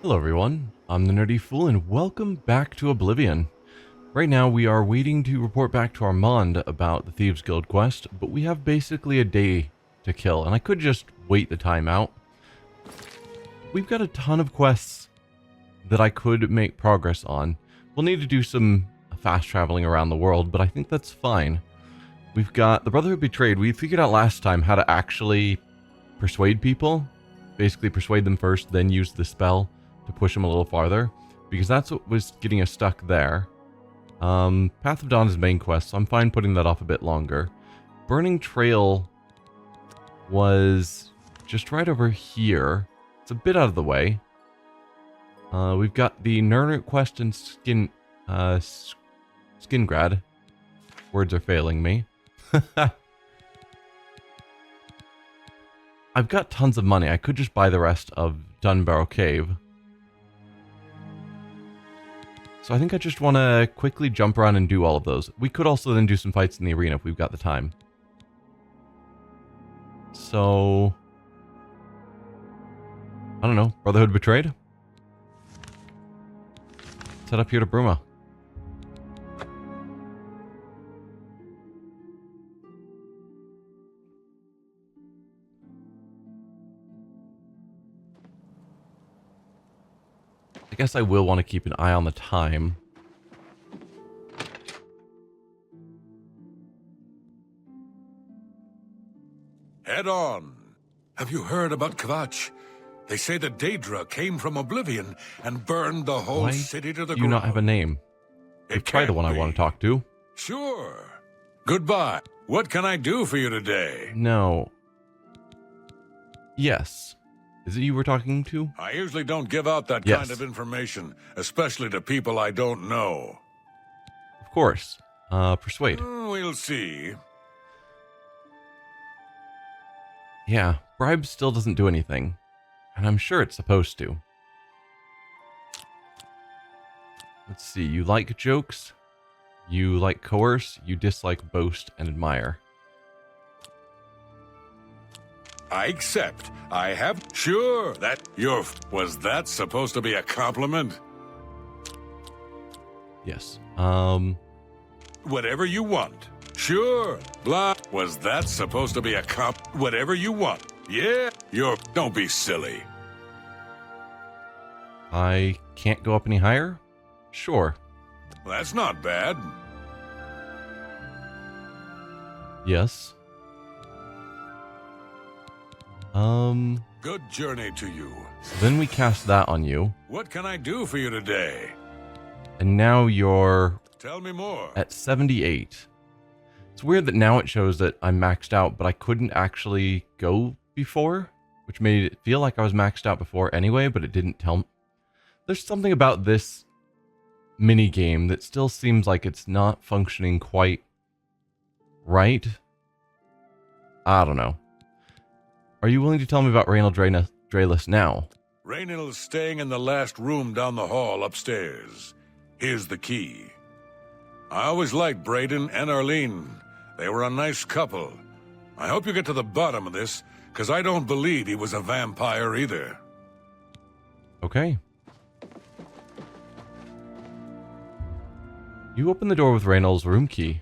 Hello everyone, I'm the Nerdy Fool and welcome back to Oblivion. Right now we are waiting to report back to Armand about the Thieves Guild quest, but we have basically a day to kill, and I could just wait the time out. We've got a ton of quests that I could make progress on. We'll need to do some fast traveling around the world, but I think that's fine. We've got the Brotherhood Betrayed. We figured out last time how to actually persuade people. Basically persuade them first, then use the spell to push them a little farther, because that's what was getting us stuck there. Path of Dawn is main quest, so I'm fine putting that off a bit longer. Burning Trail was just right over here. It's a bit out of the way. We've got the Nernert quest and Skingrad. Words are failing me. I've got tons of money. I could just buy the rest of Dunbarrow Cave. So I think I just want to quickly jump around and do all of those. We could also then do some fights in the arena if we've got the time. So, I don't know. Brotherhood Betrayed? Let's head up here to Bruma. I guess I will want to keep an eye on the time. Head on. Have you heard about Kvatch? They say the Daedric came from Oblivion and burned the whole city to the ground. Do you not have a name? Try the one I want to talk to. Sure. Goodbye. What can I do for you today? No. Yes. Is it you we're talking to? I usually don't give out that kind of information, especially to people I don't know. Of course. Persuade. We'll see. Yeah, bribe still doesn't do anything. And I'm sure it's supposed to. Let's see, you like jokes, you like coerce, you dislike boast and admire. I accept. I have... Sure, was that supposed to be a compliment? Yes. Whatever you want. Sure. Blah. Was that supposed to be a whatever you want. Yeah. Don't be silly. I can't go up any higher? Sure. That's not bad. Yes. Good journey to you. So then we cast that on you. What can I do for you today? And now you're... Tell me more. At 78. It's weird that now it shows that I'm maxed out, but I couldn't actually go before, which made it feel like I was maxed out before anyway, but it didn't tell me. There's something about this mini game that still seems like it's not functioning quite right. I don't know. Are you willing to tell me about Raynald Draelus now? Raynald is staying in the last room down the hall upstairs. Here's the key. I always liked Braden and Arlene. They were a nice couple. I hope you get to the bottom of this, because I don't believe he was a vampire either. Okay. You open the door with Raynald's room key.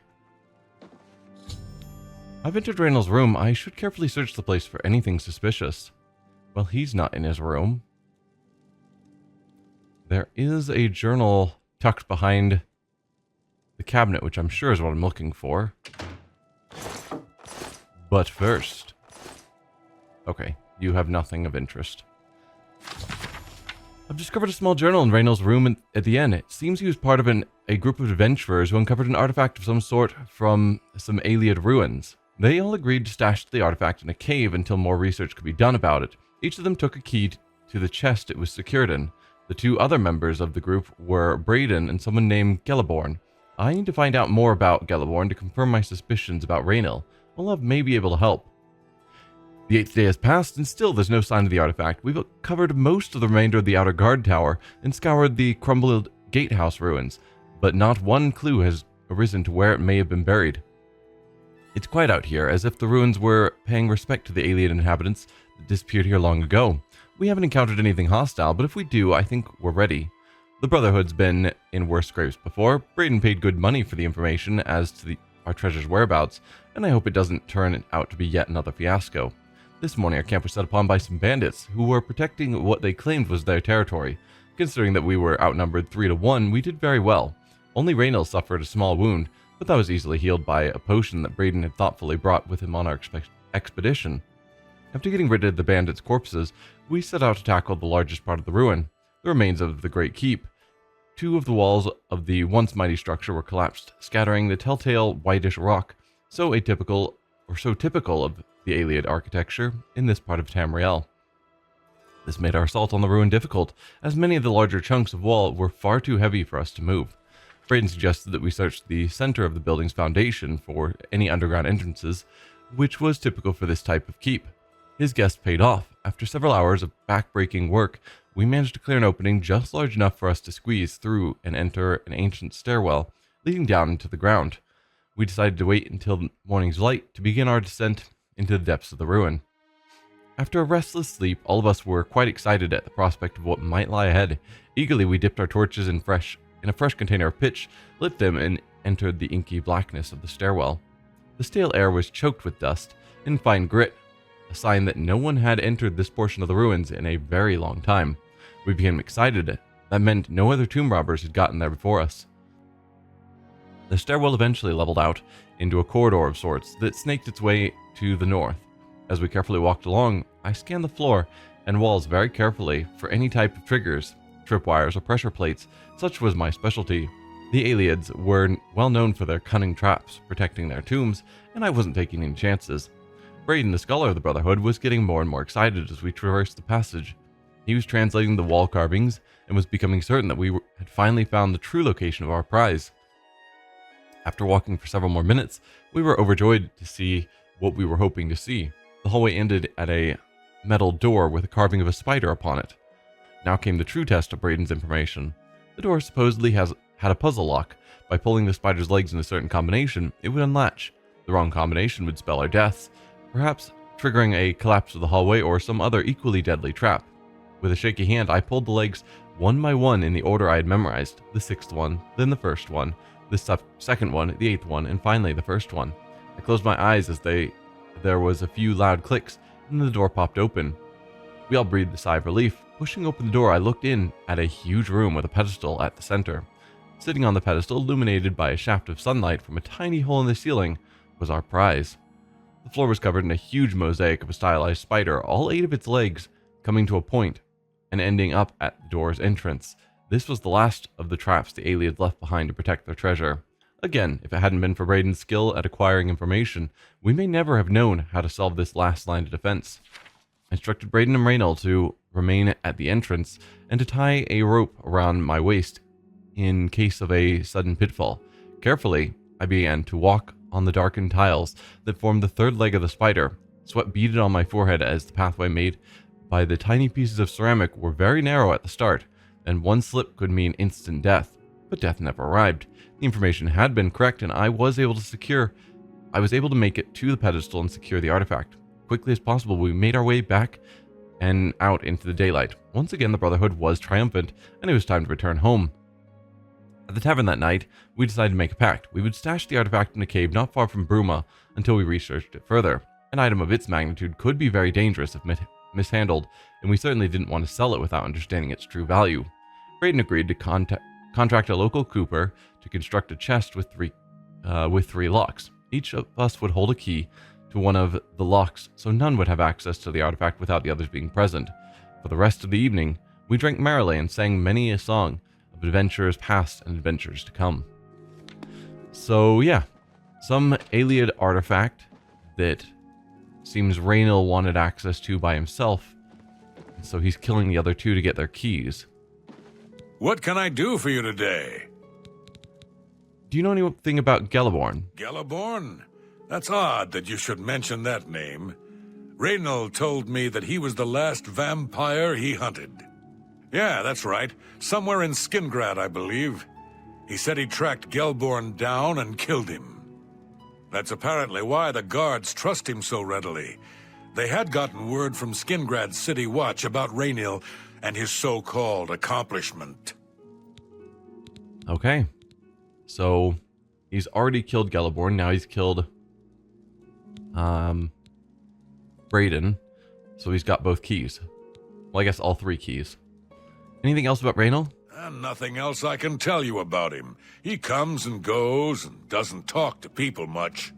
I've entered Raynald's room. I should carefully search the place for anything suspicious. Well, he's not in his room. There is a journal tucked behind the cabinet, which I'm sure is what I'm looking for. But first... Okay, you have nothing of interest. I've discovered a small journal in Raynald's room at the inn. It seems he was part of a group of adventurers who uncovered an artifact of some sort from some Ayleid ruins. They all agreed to stash the artifact in a cave until more research could be done about it. Each of them took a key to the chest it was secured in. The two other members of the group were Braden and someone named Gelliborn. I need to find out more about Gelliborn to confirm my suspicions about Raynald. Olaf may be able to help. The 8th day has passed, and still there's no sign of the artifact. We've covered most of the remainder of the outer guard tower and scoured the crumbled gatehouse ruins, but not one clue has arisen to where it may have been buried. It's quiet out here, as if the ruins were paying respect to the alien inhabitants that disappeared here long ago. We haven't encountered anything hostile, but if we do, I think we're ready. The Brotherhood's been in worse scrapes before. Brayden paid good money for the information as to our treasure's whereabouts, and I hope it doesn't turn out to be yet another fiasco. This morning our camp was set upon by some bandits who were protecting what they claimed was their territory. Considering that we were outnumbered 3 to 1, we did very well. Only Raynil suffered a small wound, but that was easily healed by a potion that Brayden had thoughtfully brought with him on our expedition. After getting rid of the bandits' corpses, we set out to tackle the largest part of the ruin, the remains of the Great Keep. 2 of the walls of the once mighty structure were collapsed, scattering the telltale whitish rock, so typical of the Ayleid architecture in this part of Tamriel. This made our assault on the ruin difficult, as many of the larger chunks of wall were far too heavy for us to move. Brayden suggested that we search the center of the building's foundation for any underground entrances, which was typical for this type of keep. His guess paid off. After several hours of back-breaking work, we managed to clear an opening just large enough for us to squeeze through and enter an ancient stairwell leading down into the ground. We decided to wait until morning's light to begin our descent into the depths of the ruin. After a restless sleep, all of us were quite excited at the prospect of what might lie ahead. Eagerly, we dipped our torches in a fresh container of pitch, lit them, and entered the inky blackness of the stairwell. The stale air was choked with dust and fine grit, a sign that no one had entered this portion of the ruins in a very long time. We became excited. That meant no other tomb robbers had gotten there before us. The stairwell eventually leveled out into a corridor of sorts that snaked its way to the north. As we carefully walked along, I scanned the floor and walls very carefully for any type of triggers, tripwires, or pressure plates. Such was my specialty. The Ayleids were well known for their cunning traps, protecting their tombs, and I wasn't taking any chances. Brayden, the scholar of the Brotherhood, was getting more and more excited as we traversed the passage. He was translating the wall carvings and was becoming certain that we had finally found the true location of our prize. After walking for several more minutes, we were overjoyed to see what we were hoping to see. The hallway ended at a metal door with a carving of a spider upon it. Now came the true test of Brayden's information. The door supposedly had a puzzle lock. By pulling the spider's legs in a certain combination, it would unlatch. The wrong combination would spell our deaths, perhaps triggering a collapse of the hallway or some other equally deadly trap. With a shaky hand, I pulled the legs one by one in the order I had memorized, the 6th one, then the 1st one, the 2nd one, the 8th one, and finally the 1st one. I closed my eyes as there was a few loud clicks, and then the door popped open. We all breathed a sigh of relief. Pushing open the door, I looked in at a huge room with a pedestal at the center. Sitting on the pedestal, illuminated by a shaft of sunlight from a tiny hole in the ceiling, was our prize. The floor was covered in a huge mosaic of a stylized spider, all 8 of its legs coming to a point and ending up at the door's entrance. This was the last of the traps the Ayleids left behind to protect their treasure. Again, if it hadn't been for Brayden's skill at acquiring information, we may never have known how to solve this last line of defense. I instructed Brayden and Raynil to remain at the entrance and to tie a rope around my waist in case of a sudden pitfall. Carefully, I began to walk on the darkened tiles that formed the 3rd leg of the spider. Sweat beaded on my forehead as the pathway made by the tiny pieces of ceramic were very narrow at the start, and one slip could mean instant death. But death never arrived. The information had been correct, and I was able to make it to the pedestal and secure the artifact. Quickly as possible, we made our way back and out into the daylight. Once again, the Brotherhood was triumphant, and it was time to return home. At the tavern that night, we decided to make a pact. We would stash the artifact in a cave not far from Bruma until we researched it further. An item of its magnitude could be very dangerous if mishandled, and we certainly didn't want to sell it without understanding its true value. Brayden agreed to contract a local cooper to construct a chest with three locks. Each of us would hold a key to one of the locks, so none would have access to the artifact without the others being present. For the rest of the evening, we drank merrily and sang many a song of adventures past and adventures to come. So yeah, some Ayleid artifact that seems Raynil wanted access to by himself, and so he's killing the other 2 to get their keys. What can I do for you today? Do you know anything about Geliborn? Geliborn? That's odd that you should mention that name. Raynil told me that he was the last vampire he hunted. Yeah, that's right. Somewhere in Skingrad, I believe. He said he tracked Geliborn down and killed him. That's apparently why the guards trust him so readily. They had gotten word from Skingrad's City Watch about Raynil and his so-called accomplishment. Okay. So, he's already killed Geliborn. Now he's killed Brayden. So he's got both keys. Well, I guess all 3 keys. Anything else about Raynil? Nothing else I can tell you about him. He comes and goes and doesn't talk to people much.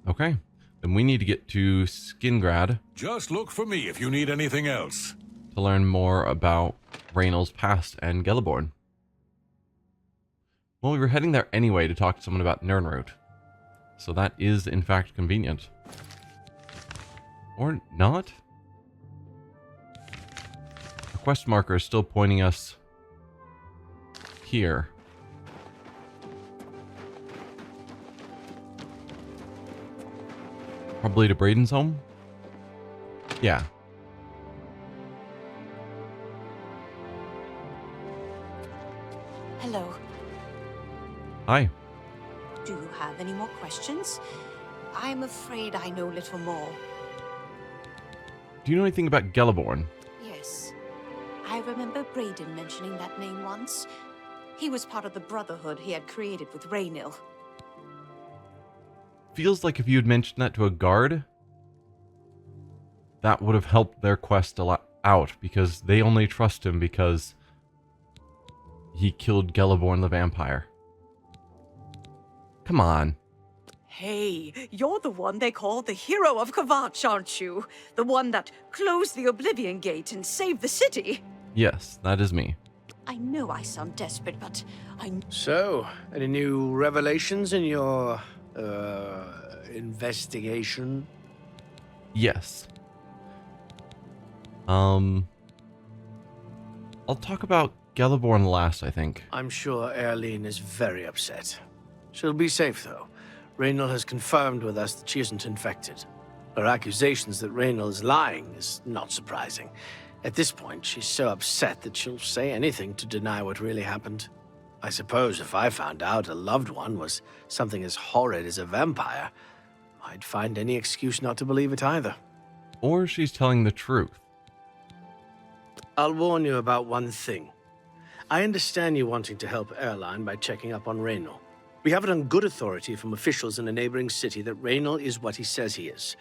Okay. Then we need to get to Skingrad Just look for me if you need anything else. to learn more about Raynil's past and Geliborn. Well, we were heading there anyway to talk to someone about Nirnroot. So that is, in fact, convenient. Or not? The quest marker is still pointing us here. Probably to Brayden's home? Yeah. Hello. Hi. Do you have any more questions? I'm afraid I know little more. Do you know anything about Geliborn? Yes. I remember Brayden mentioning that name once. He was part of the Brotherhood he had created with Raynil. Feels like if you had mentioned that to a guard, that would have helped their quest a lot out, because they only trust him because he killed Geliborn the vampire. Come on. Hey, you're the one they call the hero of Kvatch, aren't you? The one that closed the Oblivion Gate and saved the city? Yes, that is me. I know I sound desperate, but So, any new revelations in your, investigation? Yes. I'll talk about Geliborn last, I think. I'm sure Erlene is very upset. She'll be safe, though. Raynil has confirmed with us that she isn't infected. Her accusations that Raynil is lying is not surprising. At this point, she's so upset that she'll say anything to deny what really happened. I suppose if I found out a loved one was something as horrid as a vampire, I'd find any excuse not to believe it either. Or she's telling the truth. I'll warn you about one thing. I understand you wanting to help Erline by checking up on Raynil. We have it on good authority from officials in a neighboring city that Raynil is what he says he is.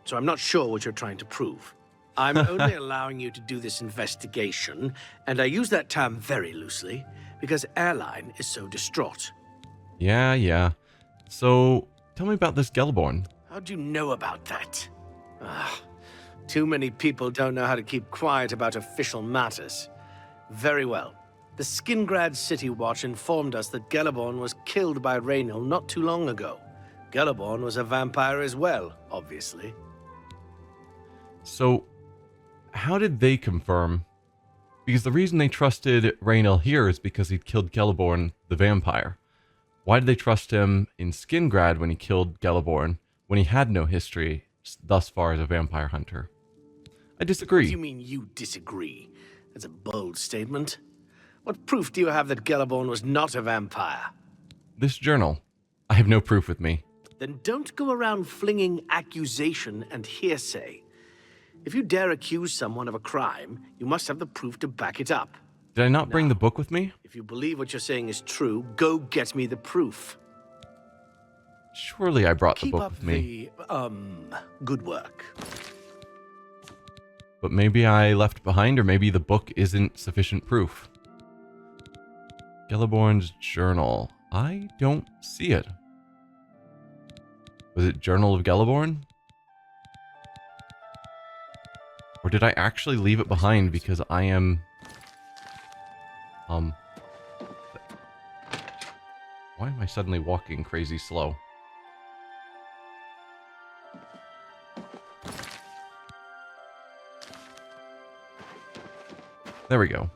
So I'm not sure what you're trying to prove. I'm only allowing you to do this investigation, and I use that term very loosely, because Erline is so distraught. Yeah. So, tell me about this Geliborn. How do you know about that? Too many people don't know how to keep quiet about official matters. Very well. The Skingrad City Watch informed us that Geliborn was killed by Raynil not too long ago. Geliborn was a vampire as well, obviously. So, how did they confirm? Because the reason they trusted Raynil here is because he'd killed Geliborn the vampire. Why did they trust him in Skingrad when he killed Geliborn, when he had no history thus far as a vampire hunter? I disagree. What do you mean you disagree? That's a bold statement. What proof do you have that Geliborn was not a vampire? This journal. I have no proof with me. Then don't go around flinging accusation and hearsay. If you dare accuse someone of a crime, you must have the proof to back it up. Did I not bring the book with me? If you believe what you're saying is true, go get me the proof. Surely I brought the Keep book up with me. good work. But maybe I left behind, or maybe the book isn't sufficient proof. Geliborn's journal. I don't see it. Was it Journal of Geliborn? Or did I actually leave it behind because I am... Why am I suddenly walking crazy slow? There we go.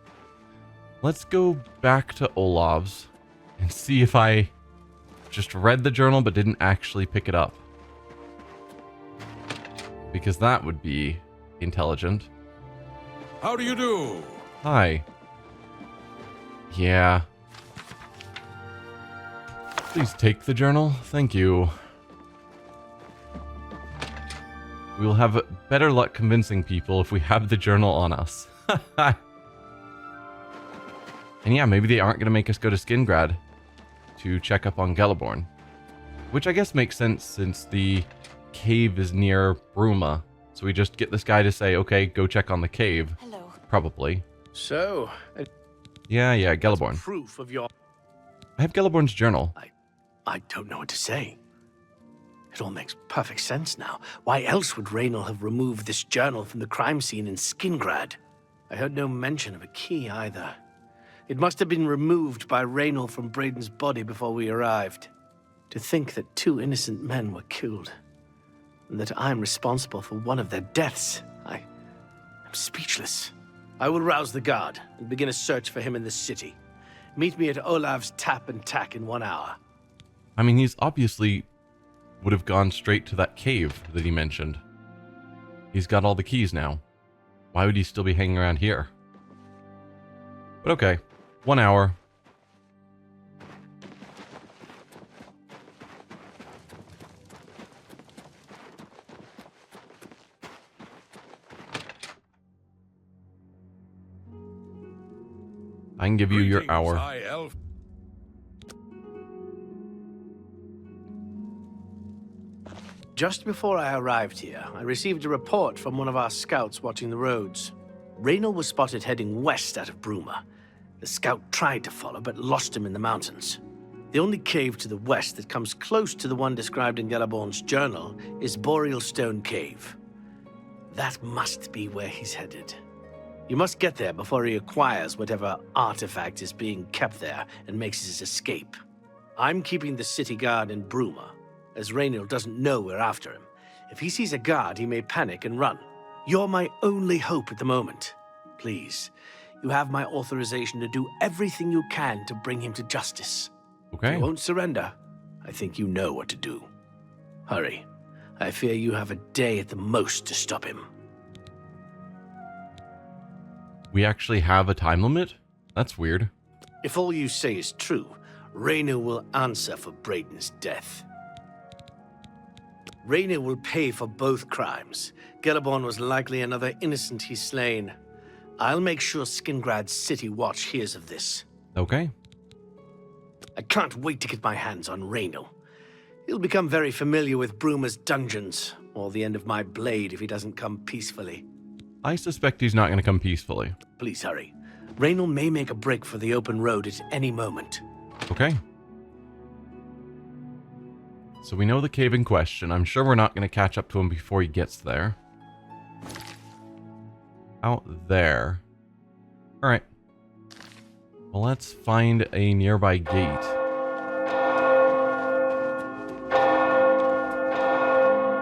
Let's go back to Olav's and see if I just read the journal but didn't actually pick it up. Because that would be intelligent. How do you do? Hi. Yeah. Please take the journal. Thank you. We will have better luck convincing people if we have the journal on us. And yeah, maybe they aren't going to make us go to Skingrad to check up on Galaborn. Which I guess makes sense since the cave is near Bruma. So we just get this guy to say, okay, go check on the cave. Hello. Probably. So, Yeah, Galaborn. proof of your... I have Galaborn's journal. I don't know what to say. It all makes perfect sense now. Why else would Raynor have removed this journal from the crime scene in Skingrad? I heard no mention of a key either. It must have been removed by Raynor from Braden's body before we arrived. To think that 2 innocent men were killed, and that I'm responsible for one of their deaths, I'm speechless. I will rouse the guard and begin a search for him in the city. Meet me at Olav's Tap and Tack in 1 hour. I mean, he's obviously would have gone straight to that cave that he mentioned. He's got all the keys now. Why would he still be hanging around here? But okay, 1 hour. I can give you your Greetings, hour. High Elf. Just before I arrived here, I received a report from one of our scouts watching the roads. Raynor was spotted heading west out of Bruma. The scout tried to follow, but lost him in the mountains. The only cave to the west that comes close to the one described in Galaborn's journal is Boreal Stone Cave. That must be where he's headed. You must get there before he acquires whatever artifact is being kept there and makes his escape. I'm keeping the city guard in Bruma, as Raynor doesn't know we're after him. If he sees a guard, he may panic and run. You're my only hope at the moment. Please, you have my authorization to do everything you can to bring him to justice. If Okay. you won't surrender, I think you know what to do. Hurry. I fear you have a day at the most to stop him. We actually have a time limit? That's weird. If all you say is true, Raynor will answer for Braden's death. Raynor will pay for both crimes. Galaborn was likely another innocent he's slain. I'll make sure Skingrad's City Watch hears of this. Okay. I can't wait to get my hands on Raynor. He'll become very familiar with Bruma's dungeons, or the end of my blade if he doesn't come peacefully. I suspect he's not going to come peacefully. Please hurry. Raynor may make a break for the open road at any moment. Okay. So we know the cave in question. I'm sure we're not going to catch up to him before he gets there. Out there. Alright. Well, let's find a nearby gate.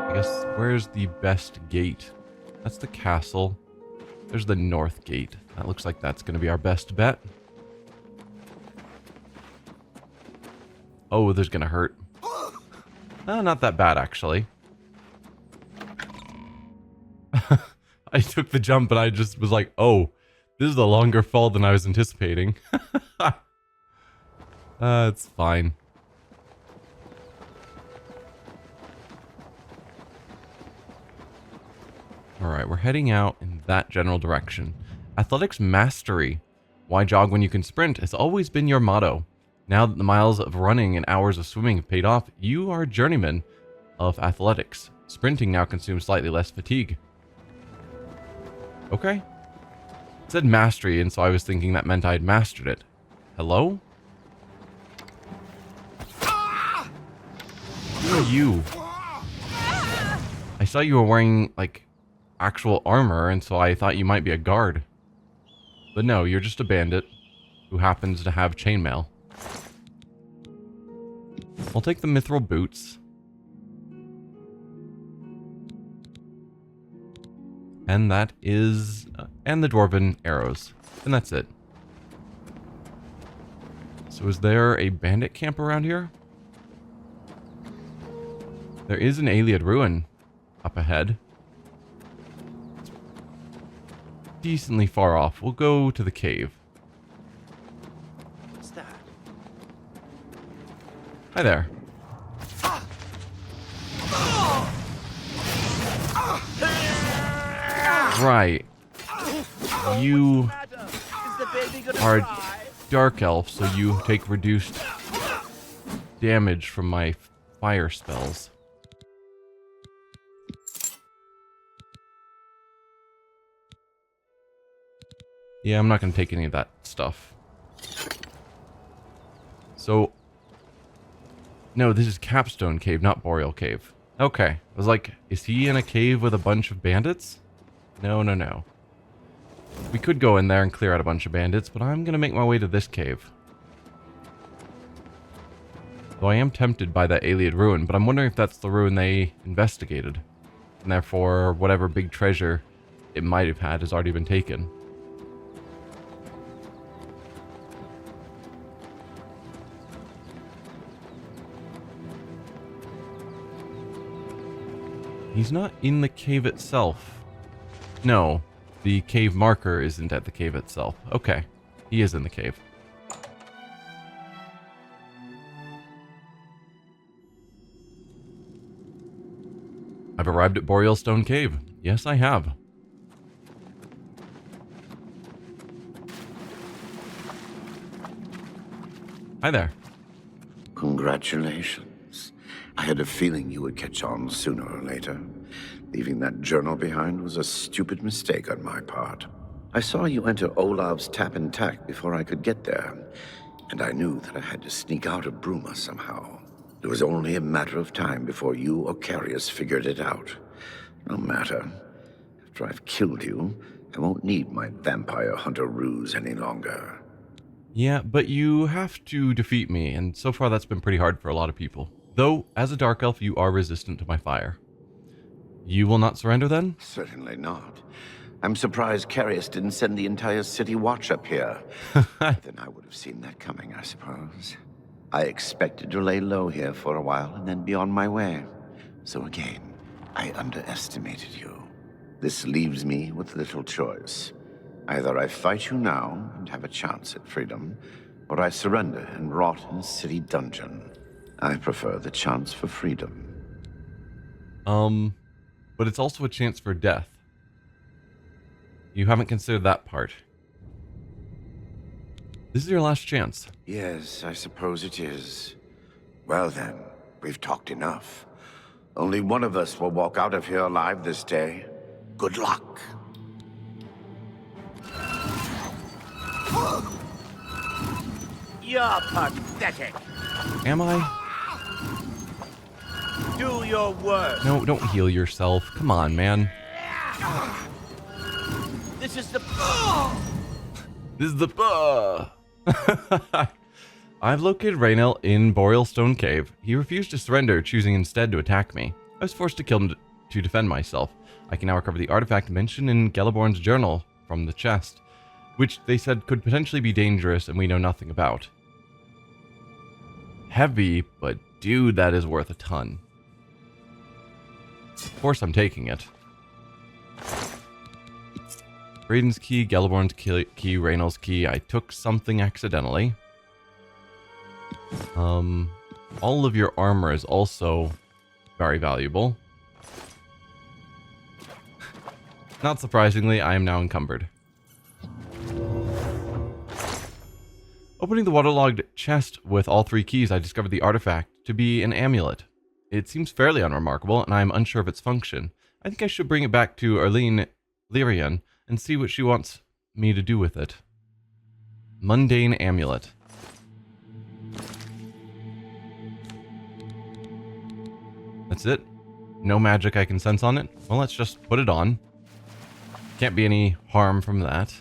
I guess, where's the best gate? That's the castle. There's the north gate. That looks like that's going to be our best bet. Oh, there's going to hurt. Not that bad, actually. I took the jump and I just was like, oh, this is a longer fall than I was anticipating. It's fine. Alright, we're heading out in that general direction. Athletics mastery. Why jog when you can sprint has always been your motto. Now that the miles of running and hours of swimming have paid off, you are a journeyman of athletics. Sprinting now consumes slightly less fatigue. Okay. It said mastery, and so I was thinking that meant I had mastered it. Hello? Who are you? I saw you were wearing, like, actual armor, and so I thought you might be a guard. But no, you're just a bandit who happens to have chainmail. I'll take the mithril boots. And that is... and the dwarven arrows. And that's it. So is there a bandit camp around here? There is an Ayleid ruin up ahead. It's decently far off. We'll go to the cave. What's that? Hi there. Right. You are dark elf, so you take reduced damage from my fire spells. Yeah, I'm not going to take any of that stuff. So, no, this is Capstone Cave, not Boreal Cave. Okay. I was like, is he in a cave with a bunch of bandits? No, no, no. We could go in there and clear out a bunch of bandits, but I'm going to make my way to this cave. Though I am tempted by that Ayleid ruin, but I'm wondering if that's the ruin they investigated. And therefore, whatever big treasure it might have had has already been taken. He's not in the cave itself. No, the cave marker isn't at the cave itself. Okay, he is in the cave. I've arrived at Boreal Stone Cave. Yes, I have. Hi there. Congratulations. I had a feeling you would catch on sooner or later. Leaving that journal behind was a stupid mistake on my part. I saw you enter Olav's tap and tack before I could get there, and I knew that I had to sneak out of Bruma somehow. It was only a matter of time before you or Carius figured it out. No matter. After I've killed you, I won't need my vampire hunter ruse any longer. Yeah, but you have to defeat me, and so far that's been pretty hard for a lot of people. Though, as a dark elf, you are resistant to my fire. You will not surrender then? Certainly not. I'm surprised Carius didn't send the entire city watch up here. Then I would have seen that coming, I suppose. I expected to lay low here for a while and then be on my way. So again, I underestimated you. This leaves me with little choice. Either I fight you now and have a chance at freedom, or I surrender and rot in a city dungeon. I prefer the chance for freedom. But it's also a chance for death. You haven't considered that part. This is your last chance. Yes, I suppose it is. Well then, we've talked enough. Only one of us will walk out of here alive this day. Good luck. You're pathetic. Am I? Do your worst. No, don't heal yourself. Come on, man. This is the... This is the... I've located Raynell in Boreal Stone Cave. He refused to surrender, choosing instead to attack me. I was forced to kill him to defend myself. I can now recover the artifact mentioned in Gelliborn's journal from the chest, which they said could potentially be dangerous and we know nothing about. Heavy, but dude, that is worth a ton. Of course I'm taking it. Braiden's key, Gelliborn's key, Raynell's key. I took something accidentally. All of your armor is also very valuable. Not surprisingly, I am now encumbered. Opening the waterlogged chest with all 3 keys, I discovered the artifact to be an amulet. It seems fairly unremarkable, and I am unsure of its function. I think I should bring it back to Arlene Lyrian and see what she wants me to do with it. Mundane amulet. That's it? No magic I can sense on it? Well, let's just put it on. Can't be any harm from that.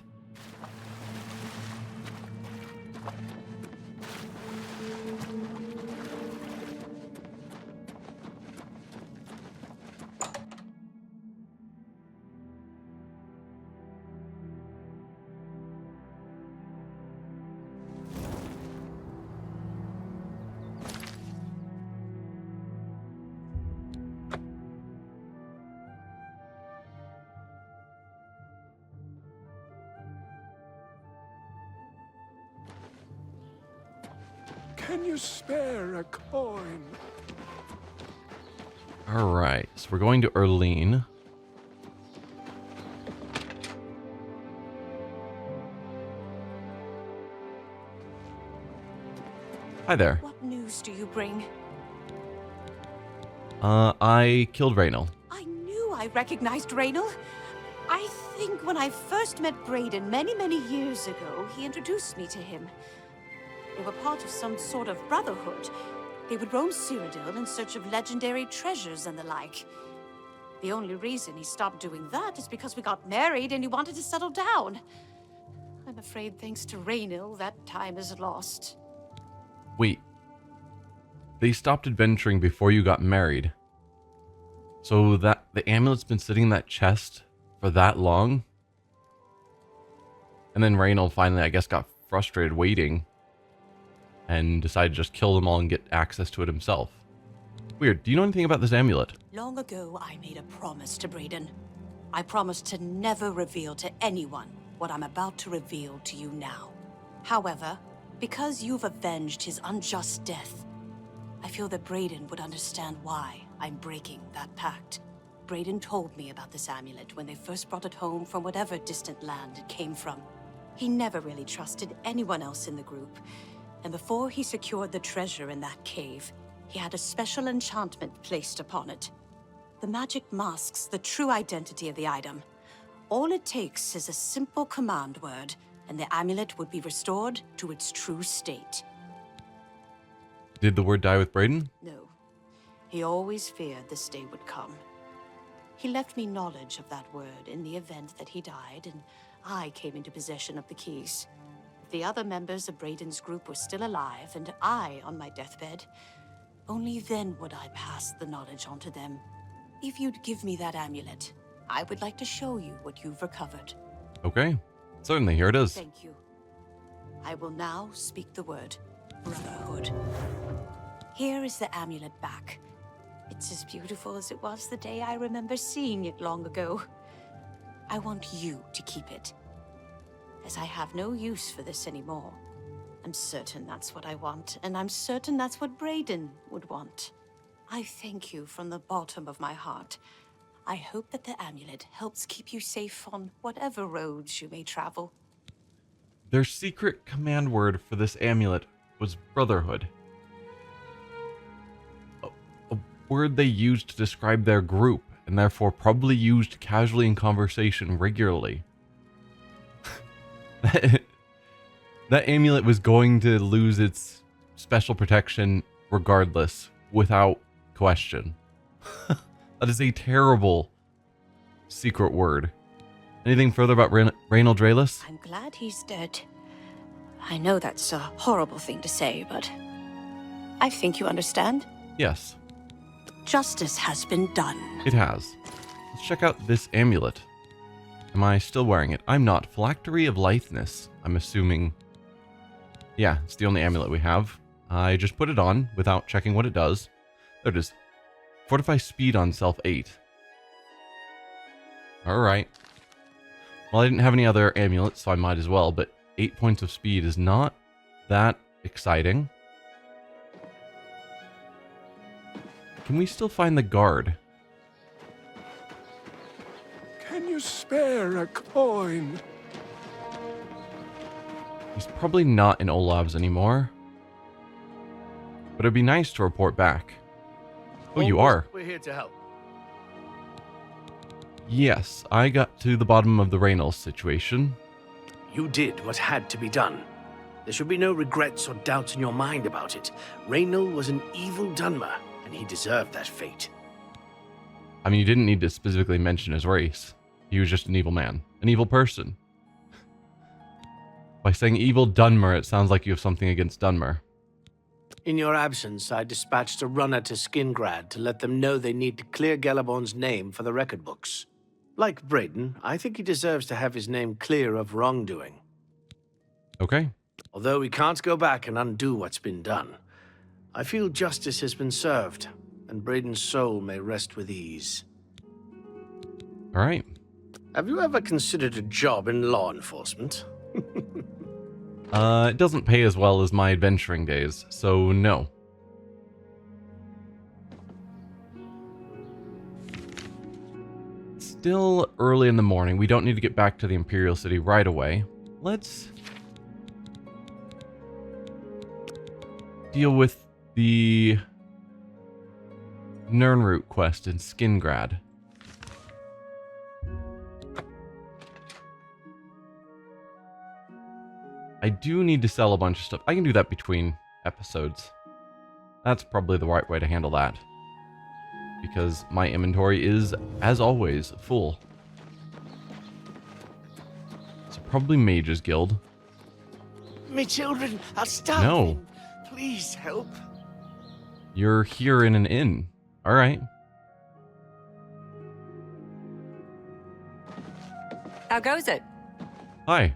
Can you spare a coin? Alright, so we're going to Arlene. Hi there. What news do you bring? I killed Raynal. I knew I recognized Raynal. I think when I first met Brayden many years ago, he introduced me to him. They were part of some sort of brotherhood. They would roam Cyrodiil in search of legendary treasures and the like. The only reason he stopped doing that is because we got married and he wanted to settle down. I'm afraid thanks to Raynal, that time is lost. Wait. They stopped adventuring before you got married. So that the amulet's been sitting in that chest for that long? And then Raynal finally, I guess, got frustrated waiting and decided to just kill them all and get access to it himself. Weird. Do you know anything about this amulet? Long ago, I made a promise to Brayden. I promised to never reveal to anyone what I'm about to reveal to you now. However, because you've avenged his unjust death, I feel that Brayden would understand why I'm breaking that pact. Brayden told me about this amulet when they first brought it home from whatever distant land it came from. He never really trusted anyone else in the group, and before he secured the treasure in that cave, he had a special enchantment placed upon it. The magic masks the true identity of the item. All it takes is a simple command word, and the amulet would be restored to its true state. Did the word die with Brayden? No. He always feared this day would come. He left me knowledge of that word in the event that he died, and I came into possession of the keys. If the other members of Brayden's group were still alive, and I on my deathbed, only then would I pass the knowledge on to them. If you'd give me that amulet, I would like to show you what you've recovered. Okay. Certainly, here it is. Thank you. I will now speak the word Brotherhood. Here is the amulet back. It's as beautiful as it was the day I remember seeing it long ago. I want you to keep it, as I have no use for this anymore. I'm certain that's what I want, and I'm certain that's what Brayden would want. I thank you from the bottom of my heart. I hope that the amulet helps keep you safe on whatever roads you may travel. Their secret command word for this amulet was Brotherhood. A word they used to describe their group, and therefore probably used casually in conversation regularly. That amulet was going to lose its special protection regardless, without question. That is a terrible secret word. Anything further about Raynal Draelus? I'm glad he's dead. I know that's a horrible thing to say, but I think you understand. Yes, Justice has been done. it has. Let's check out this amulet. Am I still wearing it? I'm not. Phylactery of Litheness. I'm assuming... Yeah, it's the only amulet we have. I just put it on without checking what it does. There it is. Fortify speed on self 8. Alright. Well, I didn't have any other amulets, so I might as well, but 8 points of speed is not that exciting. Can we still find the guard? Can you spare a coin? He's probably not in Olav's anymore. But it'd be nice to report back. Oh, you are. We're here to help. Yes, I got to the bottom of the Raynal situation. You did what had to be done. There should be no regrets or doubts in your mind about it. Raynal was an evil Dunmer, and he deserved that fate. I mean, you didn't need to specifically mention his race. He was just an evil man. An evil person. By saying evil Dunmer, it sounds like you have something against Dunmer. In your absence, I dispatched a runner to Skingrad to let them know they need to clear Galaborn's name for the record books. Like Brayden, I think he deserves to have his name clear of wrongdoing. Okay. Although we can't go back and undo what's been done, I feel justice has been served, and Brayden's soul may rest with ease. Alright. Have you ever considered a job in law enforcement? It doesn't pay as well as my adventuring days, so no. Still early in the morning. We don't need to get back to the Imperial City right away. Let's deal with the Nirnroot quest in Skingrad. I do need to sell a bunch of stuff. I can do that between episodes. That's probably the right way to handle that. Because my inventory is, as always, full. So probably Mage's Guild. Me children are starving. No. Please help. You're here in an inn. Alright. How goes it? Hi.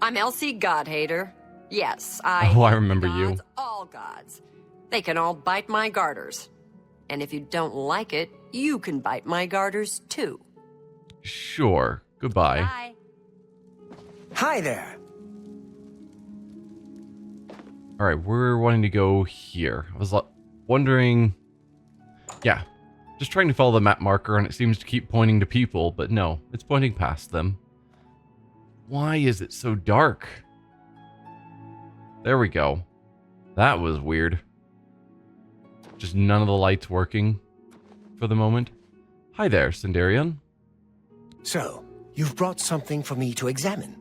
I'm Elsie Godhater. Yes, Oh, I remember you. gods, all gods. They can all bite my garters. And if you don't like it, you can bite my garters too. Sure. Goodbye. Bye. Hi there. Alright, we're wanting to go here. I was wondering... Yeah. Just trying to follow the map marker and it seems to keep pointing to people, but no, it's pointing past them. Why is it so dark? There we go. That was weird. Just none of the lights working for the moment. Hi there, Sindarian. So, you've brought something for me to examine.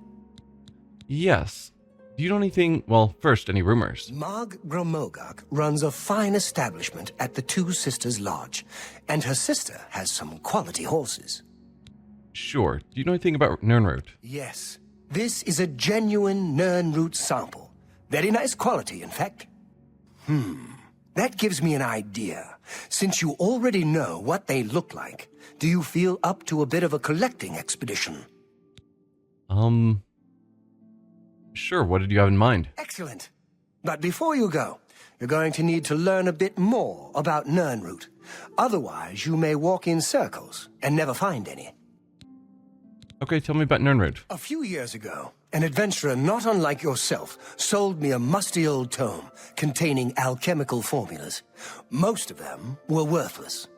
Yes. Do you know anything? Well, first, any rumors? Mag Gromogak runs a fine establishment at the Two Sisters Lodge, and her sister has some quality horses. Sure. Do you know anything about Nirnroot? Yes, this is a genuine Nirnroot sample. Very nice quality, in fact. That gives me an idea. Since you already know what they look like, do you feel up to a bit of a collecting expedition? Sure. What did you have in mind? Excellent. But before you go, you're going to need to learn a bit more about Nirnroot. Otherwise, you may walk in circles and never find any. Okay, tell me about Nirnroot. A few years ago, an adventurer not unlike yourself sold me a musty old tome containing alchemical formulas. Most of them were worthless.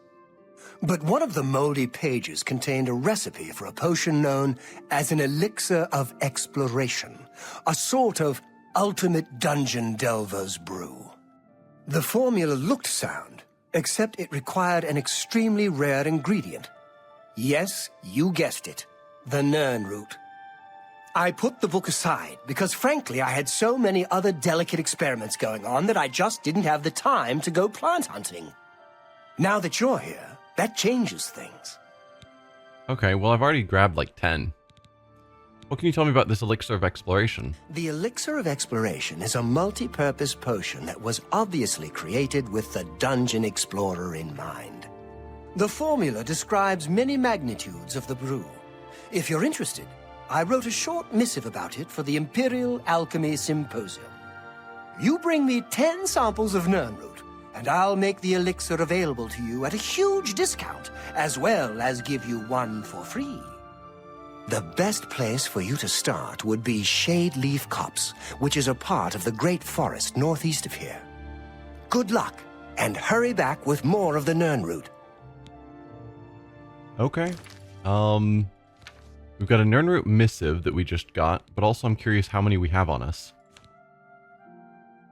But one of the moldy pages contained a recipe for a potion known as an elixir of exploration, a sort of ultimate dungeon delver's brew. The formula looked sound, except it required an extremely rare ingredient. Yes, you guessed it, the Nirnroot. I put the book aside because, frankly, I had so many other delicate experiments going on that I just didn't have the time to go plant hunting. Now that you're here, that changes things. Okay, well, I've already grabbed like 10. What can you tell me about this elixir of exploration? The elixir of exploration is a multi-purpose potion that was obviously created with the dungeon explorer in mind. The formula describes many magnitudes of the brew. If you're interested, I wrote a short missive about it for the Imperial Alchemy Symposium. You bring me 10 samples of Nirnroot, and I'll make the elixir available to you at a huge discount, as well as give you one for free. The best place for you to start would be Shade Leaf Copse, which is a part of the Great Forest northeast of here. Good luck, and hurry back with more of the Nirnroot. Okay. We've got a Nirnroot missive that we just got, but also I'm curious how many we have on us.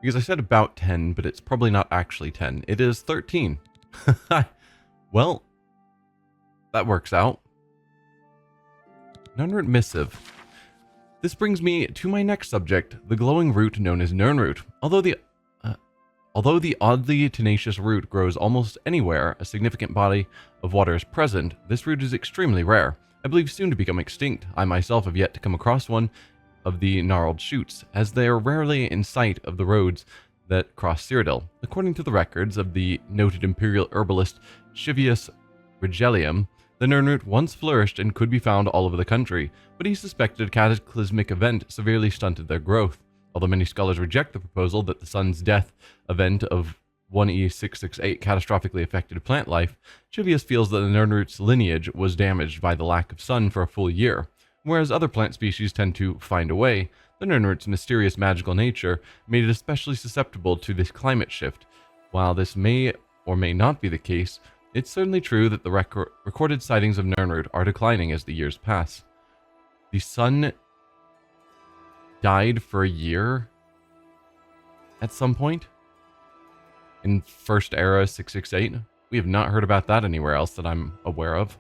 Because I said about 10, but it's probably not actually 10. It is 13. Well, that works out. Nirnroot missive. This brings me to my next subject, the glowing root known as Nirnroot. Although the oddly tenacious root grows almost anywhere a significant body of water is present, this root is extremely rare. I believe soon to become extinct. I myself have yet to come across one of the gnarled shoots, as they are rarely in sight of the roads that cross Cyrodiil. According to the records of the noted imperial herbalist Shivius Regelium, the Nirnroot once flourished and could be found all over the country, but he suspected a cataclysmic event severely stunted their growth. Although many scholars reject the proposal that the sun's death event of 1E668 catastrophically affected plant life, Chivius feels that the Nirnroot's lineage was damaged by the lack of sun for a full year. Whereas other plant species tend to find a way, the Nirnroot's mysterious magical nature made it especially susceptible to this climate shift. While this may or may not be the case, it's certainly true that the recorded sightings of Nirnroot are declining as the years pass. The sun died for a year? at some point in First Era 668. We have not heard about that anywhere else that I'm aware of.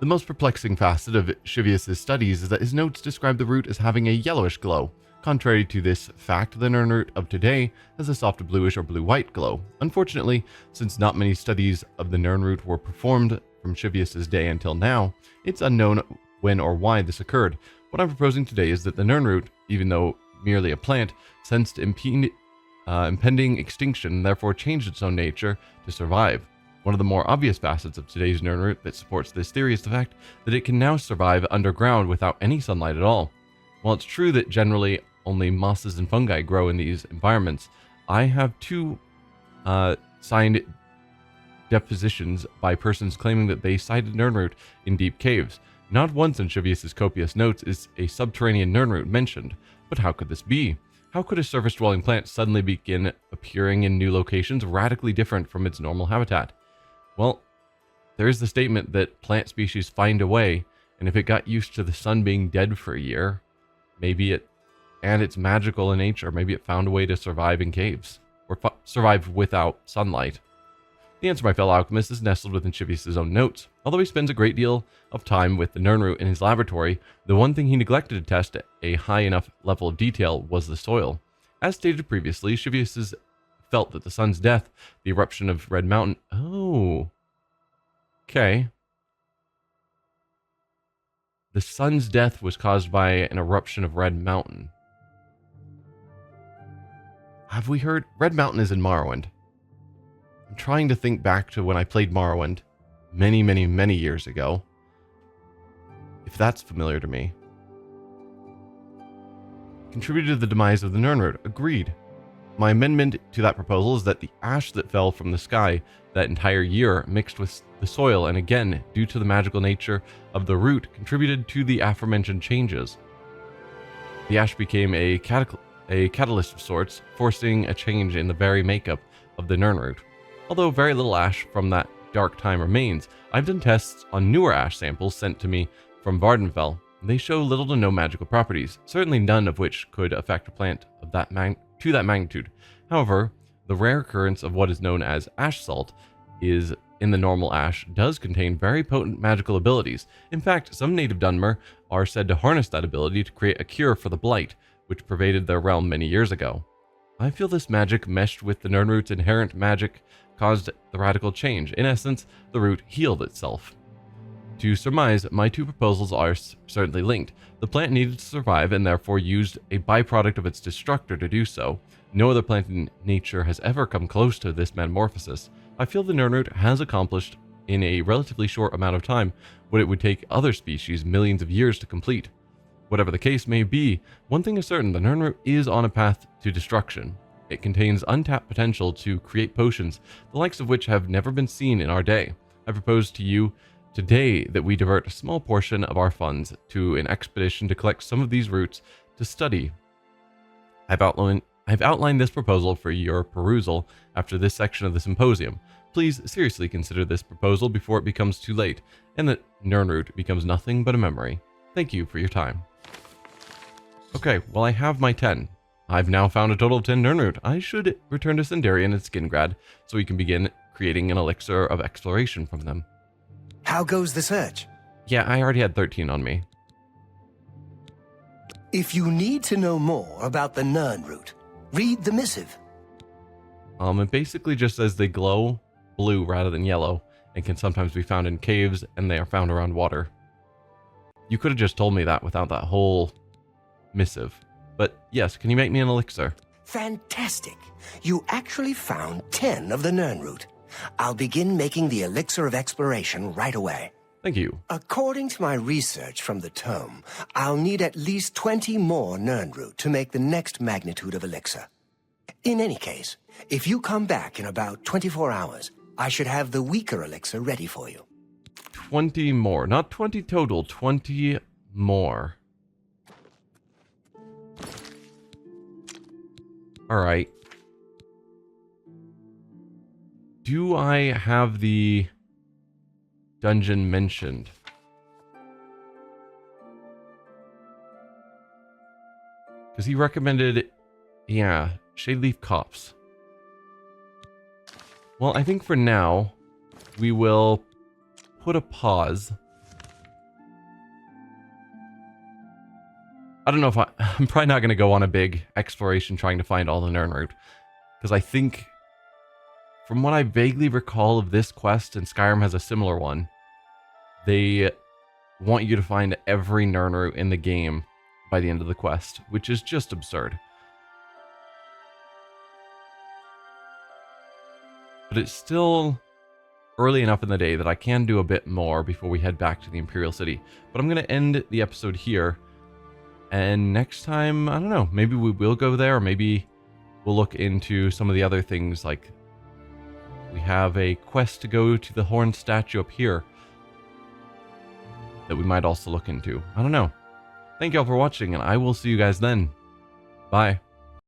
The most perplexing facet of Shivius' studies is that his notes describe the root as having a yellowish glow. Contrary to this fact, the Nirn root of today has a soft bluish or blue-white glow. Unfortunately, since not many studies of the Nirn root were performed from Shivius' day until now, it's unknown when or why this occurred. What I'm proposing today is that the Nirn root, even though merely a plant, sensed impending extinction and therefore changed its own nature to survive. One of the more obvious facets of today's Nirn root that supports this theory is the fact that it can now survive underground without any sunlight at all. While it's true that generally only mosses and fungi grow in these environments, I have two signed depositions by persons claiming that they sighted Nirn root in deep caves. Not once in Shivius' copious notes is a subterranean Nirn root mentioned, but how could this be? How could a surface-dwelling plant suddenly begin appearing in new locations radically different from its normal habitat? Well, there is the statement that plant species find a way, and if it got used to the sun being dead for a year, and it's magical in nature, maybe it found a way to survive in caves, or survive without sunlight. The answer, my fellow alchemist, is nestled within Shivius' own notes. Although he spends a great deal of time with the Nirn root in his laboratory, the one thing he neglected to test at a high enough level of detail was the soil. As stated previously, Shivius felt that the sun's death, the eruption of Red Mountain... Oh. Okay. The sun's death was caused by an eruption of Red Mountain. Have we heard? Red Mountain is in Morrowind. I'm trying to think back to when I played Morrowind many, many, many years ago. If that's familiar to me. Contributed to the demise of the Nirn root. Agreed. My amendment to that proposal is that the ash that fell from the sky that entire year mixed with the soil, and again, due to the magical nature of the root, contributed to the aforementioned changes. The ash became a catalyst of sorts, forcing a change in the very makeup of the Nirn root. Although very little ash from that dark time remains, I've done tests on newer ash samples sent to me from Vardenfell. They show little to no magical properties, certainly none of which could affect a plant of that magnitude. However, the rare occurrence of what is known as ash salt is in the normal ash does contain very potent magical abilities. In fact, some native Dunmer are said to harness that ability to create a cure for the blight, which pervaded their realm many years ago. I feel this magic meshed with the Nirn root's inherent magic caused the radical change. In essence, the root healed itself. To surmise, my two proposals are certainly linked. The plant needed to survive and therefore used a byproduct of its destructor to do so. No other plant in nature has ever come close to this metamorphosis. I feel the Nirn root has accomplished in a relatively short amount of time what it would take other species millions of years to complete. Whatever the case may be, one thing is certain, the Nirn root is on a path to destruction. It contains untapped potential to create potions, the likes of which have never been seen in our day. I propose to you today that we divert a small portion of our funds to an expedition to collect some of these roots to study. I've outlined this proposal for your perusal after this section of the symposium. Please seriously consider this proposal before it becomes too late, and that Nirn root becomes nothing but a memory. Thank you for your time. Okay, well I have my 10. I've now found a total of 10 Nirn root. I should return to Sindarian and Skingrad so we can begin creating an elixir of exploration from them. How goes the search? Yeah, I already had 13 on me. If you need to know more about the Nirn root, read the missive. It basically just says they glow blue rather than yellow and can sometimes be found in caves, and they are found around water. You could have just told me that without that whole missive. But yes, can you make me an elixir? Fantastic. You actually found 10 of the Nirn root. I'll begin making the elixir of exploration right away. Thank you. According to my research from the tome, I'll need at least 20 more Nirn root to make the next magnitude of elixir. In any case, if you come back in about 24 hours, I should have the weaker elixir ready for you. 20 more. Not 20 total, 20 more. Alright. Do I have the dungeon mentioned? Because he recommended Yeah, Shade Leaf Copse. Well, I think for now, we will put a pause. I don't know if I'm probably not going to go on a big exploration trying to find all the Nirnroot. Because I think, from what I vaguely recall of this quest, and Skyrim has a similar one, they want you to find every Nirnroot in the game by the end of the quest, which is just absurd. But it's still early enough in the day that I can do a bit more before we head back to the Imperial City. But I'm going to end the episode here. And next time, I don't know, maybe we will go there, or maybe we'll look into some of the other things, like we have a quest to go to the horned statue up here that we might also look into. I don't know. Thank you all for watching, and I will see you guys then. Bye.